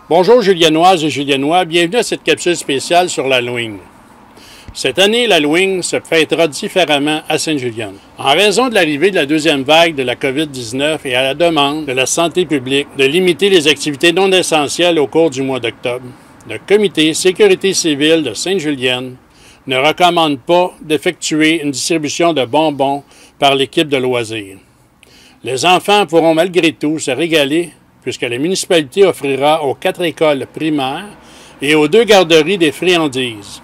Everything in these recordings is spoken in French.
Bonjour Juliennoises et Juliennois, bienvenue à cette capsule spéciale sur l'Halloween. Cette année, l'Halloween se fêtera différemment à Sainte-Julienne. En raison de l'arrivée de la deuxième vague de la COVID-19 et à la demande de la santé publique de limiter les activités non essentielles au cours du mois d'octobre, le Comité Sécurité civile de Sainte-Julienne ne recommande pas d'effectuer une distribution de bonbons par l'équipe de loisirs. Les enfants pourront malgré tout se régaler puisque la municipalité offrira aux 4 écoles primaires et aux 2 garderies des friandises.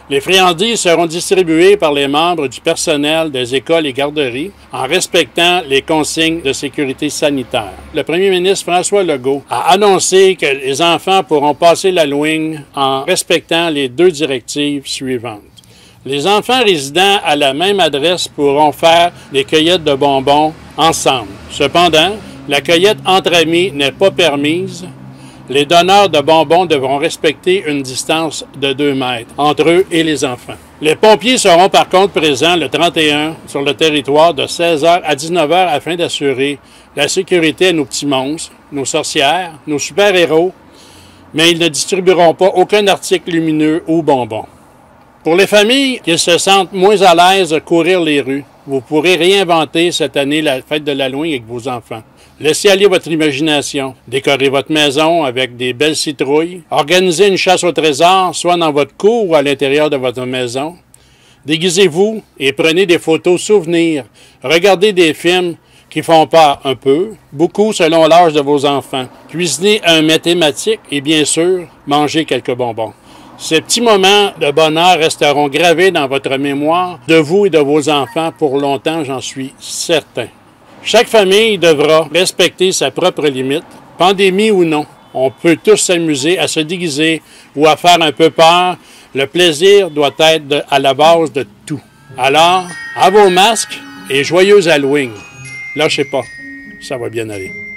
Les friandises seront distribuées par les membres du personnel des écoles et garderies en respectant les consignes de sécurité sanitaire. Le premier ministre François Legault a annoncé que les enfants pourront passer l'Halloween en respectant les 2 directives suivantes. Les enfants résidant à la même adresse pourront faire des cueillettes de bonbons ensemble. Cependant, la cueillette entre amis n'est pas permise. Les donneurs de bonbons devront respecter une distance de 2 mètres entre eux et les enfants. Les pompiers seront par contre présents le 31 sur le territoire de 16h à 19h afin d'assurer la sécurité à nos petits monstres, nos sorcières, nos super-héros, mais ils ne distribueront pas aucun article lumineux ou bonbons. Pour les familles qui se sentent moins à l'aise de courir les rues, vous pourrez réinventer cette année la fête de l'Halloween avec vos enfants. Laissez aller votre imagination. Décorez votre maison avec des belles citrouilles. Organisez une chasse au trésor, soit dans votre cour ou à l'intérieur de votre maison. Déguisez-vous et prenez des photos souvenirs. Regardez des films qui font peur un peu, beaucoup selon l'âge de vos enfants. Cuisinez un mets thématique et bien sûr, mangez quelques bonbons. Ces petits moments de bonheur resteront gravés dans votre mémoire de vous et de vos enfants pour longtemps, j'en suis certain. Chaque famille devra respecter sa propre limite, pandémie ou non. On peut tous s'amuser à se déguiser ou à faire un peu peur. Le plaisir doit être à la base de tout. Alors, à vos masques et joyeux Halloween. Lâchez pas, ça va bien aller.